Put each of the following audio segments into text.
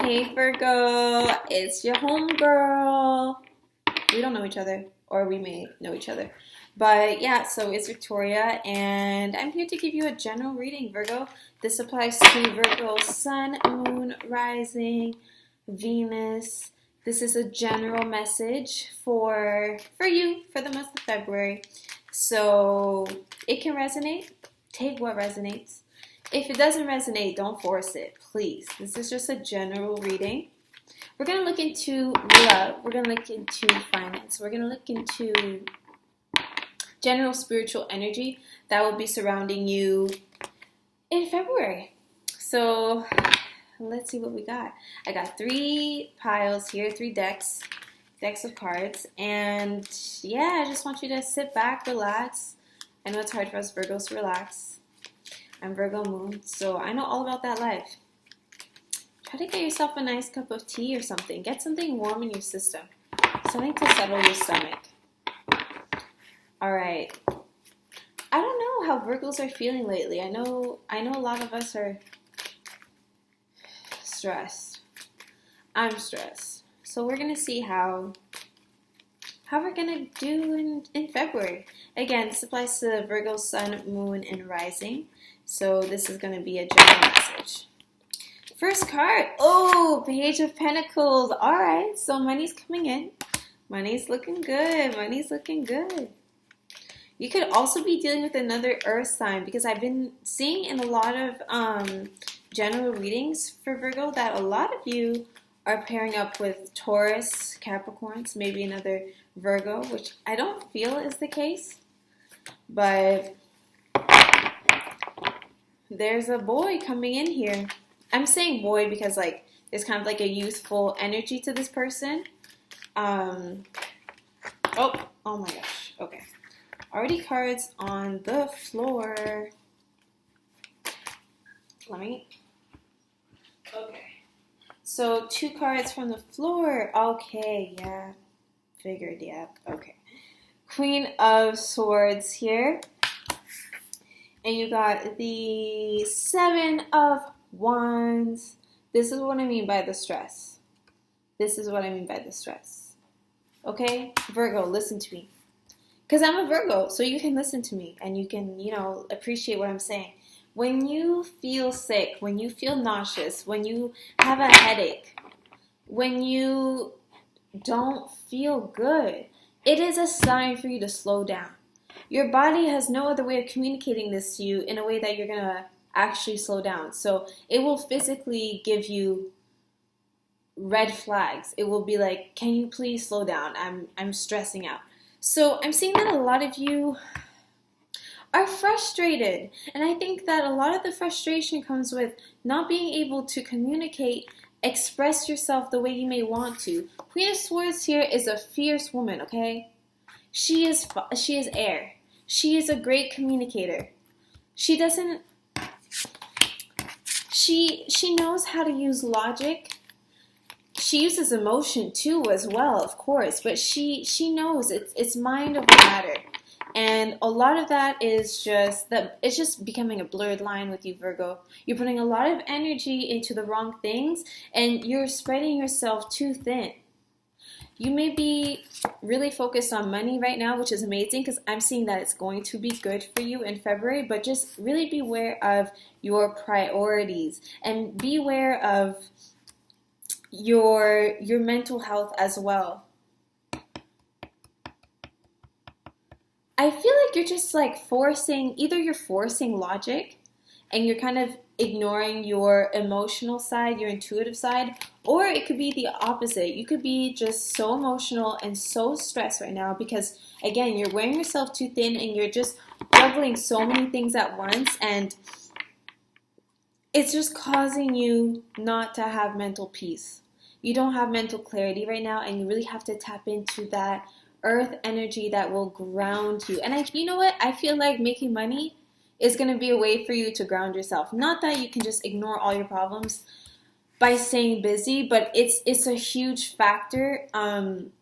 Hey Virgo, it's your homegirl. We don't know each other, or we may know each other. But yeah, so it's Victoria, and I'm here to give you a general reading, Virgo. This applies to Virgo, Sun, Moon, Rising, Venus. This is a general message for you for the month of February. So it can resonate. Take what resonates. If it doesn't resonate, don't force it, please. This is just a general reading. We're going to look into love. We're going to look into finance. We're going to look into general spiritual energy that will be surrounding you in February. So let's see what we got. I got 3 piles here, 3 decks of cards. And yeah, I just want you to sit back, relax. I know it's hard for us Virgos to relax. I'm Virgo moon, so I know all about that life. Try to get yourself a nice cup of tea or something. Get something warm in your system. Something to settle your stomach. All right. I don't know how Virgos are feeling lately. I know a lot of us are stressed. I'm stressed. So we're going to see how we're going to do in February. Again, this applies to Virgo, Sun, Moon, and Rising. So this is going to be a general message. First card. Oh, Page of Pentacles. All right. So money's coming in. Money's looking good. Money's looking good. You could also be dealing with another earth sign because I've been seeing in a lot of general readings for Virgo that a lot of you are pairing up with Taurus, Capricorns, maybe another Virgo, which I don't feel is the case. But there's a boy coming in here. I'm saying boy because like there's kind of like a youthful energy to this person. Oh my gosh. Okay. Already cards on the floor. Okay. So 2 cards from the floor. Okay, yeah. Figured, yeah. Okay. Queen of Swords here. And you got the 7 of Wands. This is what I mean by the stress. Okay? Virgo, listen to me. Because I'm a Virgo, so you can listen to me and you can, appreciate what I'm saying. When you feel sick, when you feel nauseous, when you have a headache, when you don't feel good, it is a sign for you to slow down. Your body has no other way of communicating this to you in a way that you're going to actually slow down. So it will physically give you red flags. It will be like, can you please slow down? I'm stressing out. So I'm seeing that a lot of you are frustrated. And I think that a lot of the frustration comes with not being able to communicate, express yourself the way you may want to. Queen of Swords here is a fierce woman, okay? She is air. She is a great communicator. She knows how to use logic. She uses emotion too as well, of course, but she knows it's mind over matter. And a lot of that is it's just becoming a blurred line with you, Virgo. You're putting a lot of energy into the wrong things and you're spreading yourself too thin. You may be really focused on money right now, which is amazing because I'm seeing that it's going to be good for you in February, but just really beware of your priorities and beware of your mental health as well. I feel like you're just like you're forcing logic and you're kind of ignoring your emotional side, your intuitive side, or it could be the opposite. You could be just so emotional and so stressed right now because, again, you're wearing yourself too thin and you're just juggling so many things at once and it's just causing you not to have mental peace. You don't have mental clarity right now and you really have to tap into that earth energy that will ground you. And you know what? I feel like making money is going to be a way for you to ground yourself. Not that you can just ignore all your problems by staying busy, but it's a huge factor. But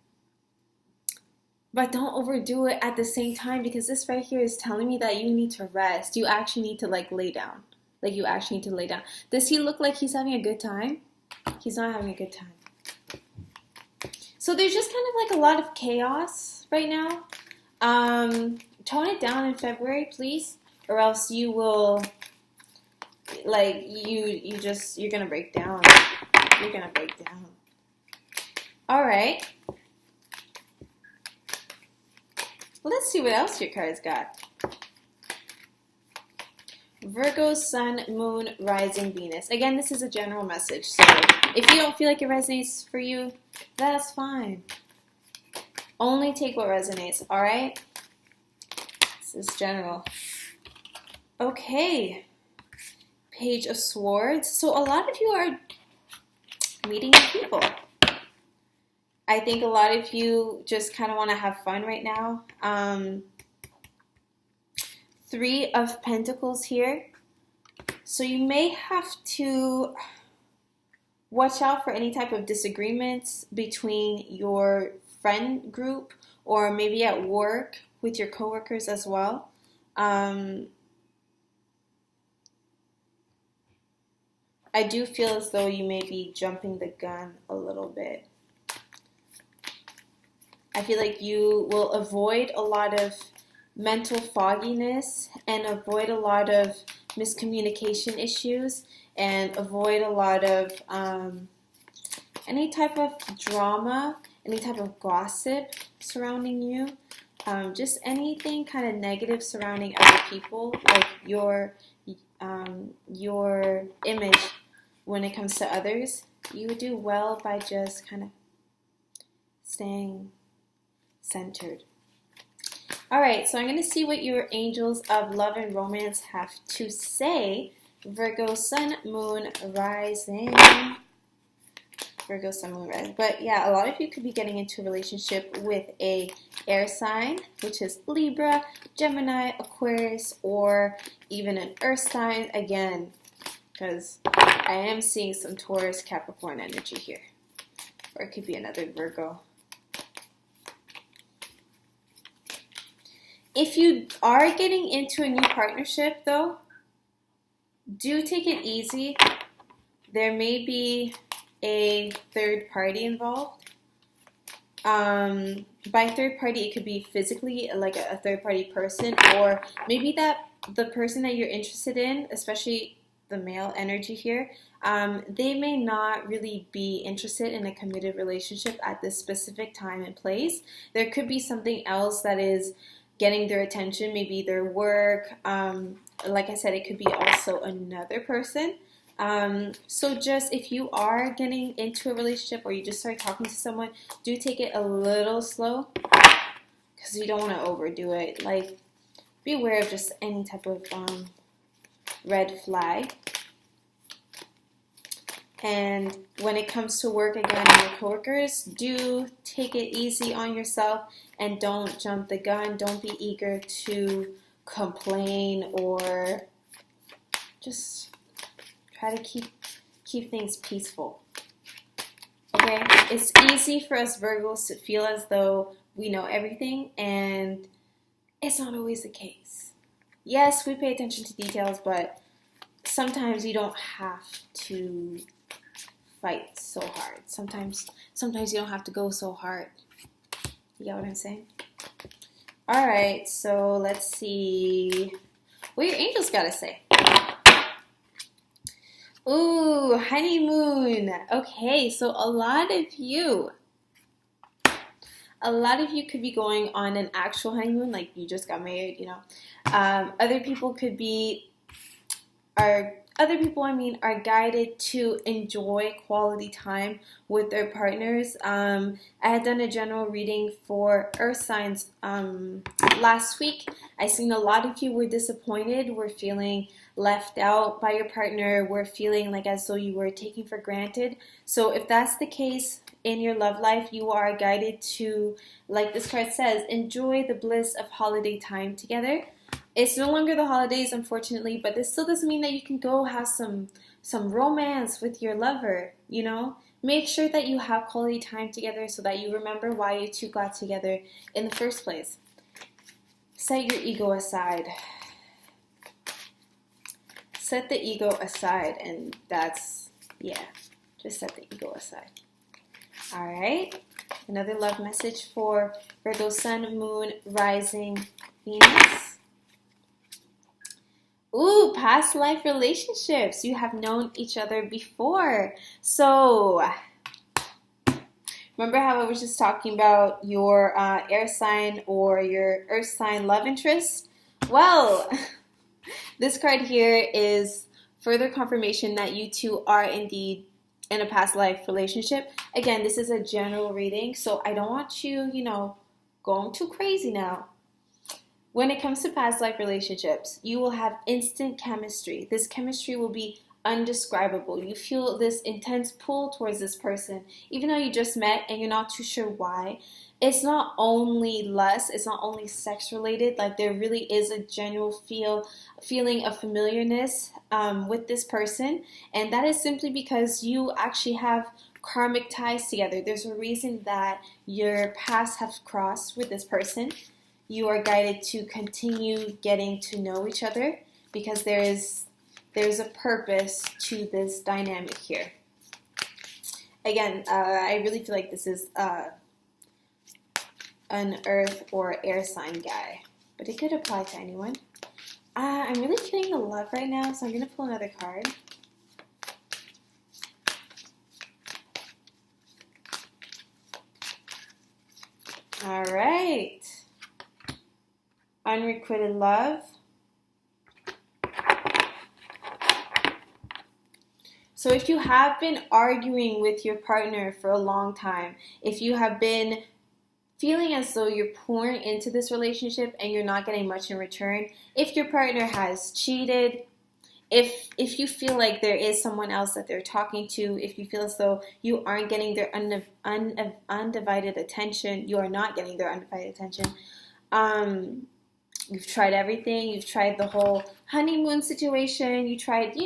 don't overdo it at the same time because this right here is telling me that you need to rest. You actually need to lay down. Does he look like he's having a good time? He's not having a good time. So there's just kind of like a lot of chaos right now. Tone it down in February, please, or else you will, like, you're gonna break down. You're gonna break down. All right. Let's see what else your cards got. Virgo, Sun, Moon, Rising, Venus. Again, this is a general message, so if you don't feel like it resonates for you, that's fine. Only take what resonates, all right? This is general. Okay. Page of Swords. So a lot of you are meeting new people. I think a lot of you just kind of want to have fun right now. Three of Pentacles here. So you may have to watch out for any type of disagreements between your friend group or maybe at work with your coworkers as well. I do feel as though you may be jumping the gun a little bit. I feel like you will avoid a lot of mental fogginess and avoid a lot of miscommunication issues and avoid a lot of any type of drama, any type of gossip surrounding you, just anything kind of negative surrounding other people, like your image when it comes to others. You would do well by just kind of staying centered. All right, so I'm going to see what your angels of love and romance have to say. Virgo, Sun, Moon, Rising. Virgo, Sun, Moon, Rising. But yeah, a lot of you could be getting into a relationship with a air sign, which is Libra, Gemini, Aquarius, or even an earth sign. Again, because I am seeing some Taurus, Capricorn energy here. Or it could be another Virgo. If you are getting into a new partnership, though, do take it easy. There may be a third party involved. By third party, it could be physically like a third party person, or maybe that the person that you're interested in, especially the male energy here, they may not really be interested in a committed relationship at this specific time and place. There could be something else that is getting their attention, maybe their work. Like I said, it could be also another person. So just if you are getting into a relationship or you just start talking to someone, do take it a little slow because you don't want to overdo it. Like, be aware of just any type of red flag. And when it comes to work, again, your coworkers, do take it easy on yourself and don't jump the gun. Don't be eager to complain or just try to keep things peaceful. Okay? It's easy for us Virgos to feel as though we know everything, and it's not always the case. Yes, we pay attention to details, but sometimes you don't have to fight so hard. Sometimes you don't have to go so hard. You get what I'm saying? All right, so let's see what your angels got to say. Ooh, honeymoon. Okay, so a lot of you could be going on an actual honeymoon, like you just got married, you know. Other people are guided to enjoy quality time with their partners. I had done a general reading for earth signs last week. I seen a lot of you were disappointed, were feeling left out by your partner, were feeling like as though you were taken for granted. So if that's the case in your love life, you are guided to, like this card says, enjoy the bliss of holiday time together. It's no longer the holidays, unfortunately, but this still doesn't mean that you can go have some romance with your lover, you know? Make sure that you have quality time together so that you remember why you two got together in the first place. Set your ego aside. Set the ego aside, and that's, yeah. Just set the ego aside. All right. Another love message for Virgo Sun, Moon, Rising, Venus. Ooh, past life relationships. You have known each other before. So, remember how I was just talking about your air sign or your earth sign love interest? Well, this card here is further confirmation that you two are indeed in a past life relationship. Again, this is a general reading, so I don't want you, going too crazy now. When it comes to past life relationships, you will have instant chemistry. This chemistry will be undescribable. You feel this intense pull towards this person, even though you just met and you're not too sure why. It's not only lust, it's not only sex related. Like, there really is a genuine feeling of familiarness with this person, and that is simply because you actually have karmic ties together. There's a reason that your paths have crossed with this person. You are guided to continue getting to know each other because there's a purpose to this dynamic here. Again, I really feel like this is an earth or air sign guy, but it could apply to anyone. I'm really feeling the love right now, so I'm going to pull another card. All right. Unrequited love. So if you have been arguing with your partner for a long time, if you have been feeling as though you're pouring into this relationship and you're not getting much in return, if your partner has cheated, if you feel like there is someone else that they're talking to, if you feel as though you aren't getting their undivided attention, you are not getting their undivided attention, you've tried everything. You've tried the whole honeymoon situation. You tried,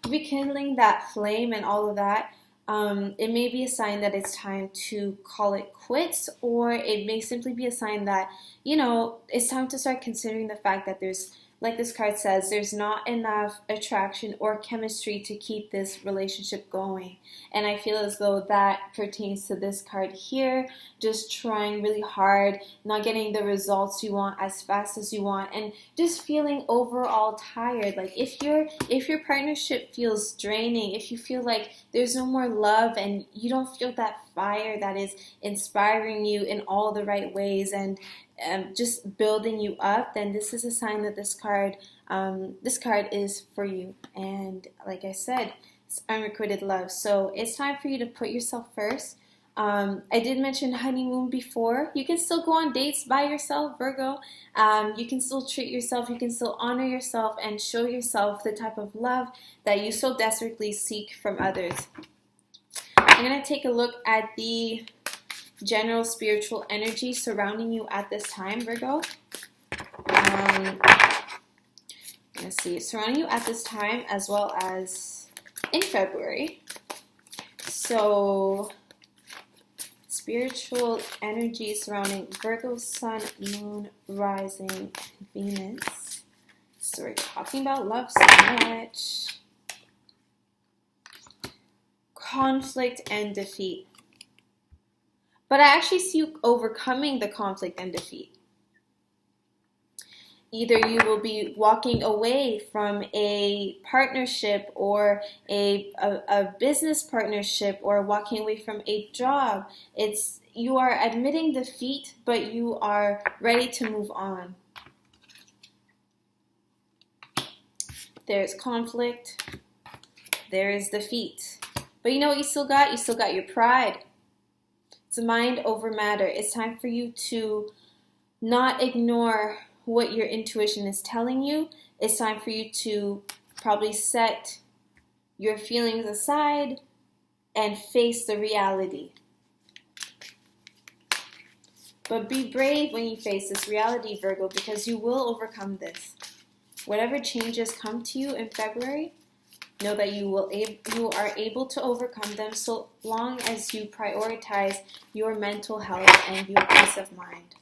rekindling that flame and all of that. It may be a sign that it's time to call it quits, or it may simply be a sign that, it's time to start considering the fact that there's, like this card says, there's not enough attraction or chemistry to keep this relationship going. And I feel as though that pertains to this card here, just trying really hard, not getting the results you want as fast as you want, and just feeling overall tired. Like, if your partnership feels draining, if you feel like there's no more love and you don't feel that fire that is inspiring you in all the right ways and just building you up, then this is a sign that this card is for you. And like I said, it's unrequited love. So it's time for you to put yourself first. I did mention honeymoon before. You can still go on dates by yourself, Virgo. You can still treat yourself. You can still honor yourself and show yourself the type of love that you so desperately seek from others. I'm going to take a look at the general spiritual energy surrounding you at this time, Virgo. Let's see, surrounding you at this time as well as in February. So, spiritual energy surrounding Virgo, Sun, Moon, Rising, Venus. So we're talking about love so much. Conflict and defeat. But I actually see you overcoming the conflict and defeat. Either you will be walking away from a partnership or a business partnership, or walking away from a job. You are admitting defeat, but you are ready to move on. There's conflict. There is defeat. But you know what you still got? You still got your pride. It's mind over matter. It's time for you to not ignore what your intuition is telling you. It's time for you to probably set your feelings aside and face the reality. But be brave when you face this reality, Virgo, because you will overcome this. Whatever changes come to you in February, know that you are able to overcome them so long as you prioritize your mental health and your peace of mind.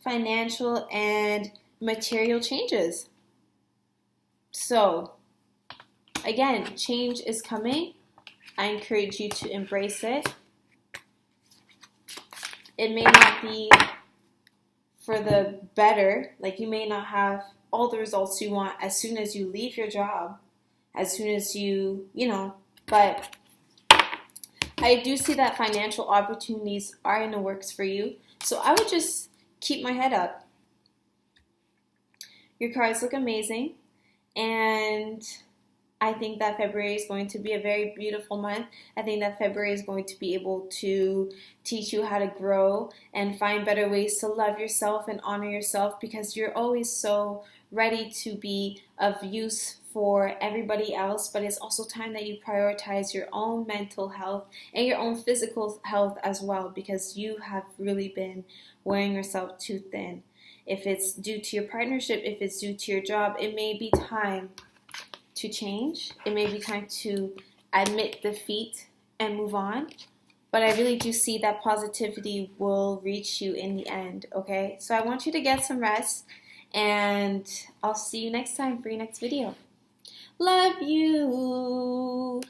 Financial and material changes. So, again, change is coming. I encourage you to embrace it. It may not be for the better, like you may not have all the results you want as soon as you leave your job, as soon as you know, but I do see that financial opportunities are in the works for you. So I would just keep my head up. Your cards look amazing, and I think that February is going to be a very beautiful month. I think that February is going to be able to teach you how to grow and find better ways to love yourself and honor yourself, because you're always so ready to be of use for everybody else, but it's also time that you prioritize your own mental health and your own physical health as well, because you have really been wearing yourself too thin. If it's due to your partnership, if it's due to your job, it may be time to change. It may be time to admit defeat and move on. But I really do see that positivity will reach you in the end, okay? So I want you to get some rest, and I'll see you next time for your next video. Love you.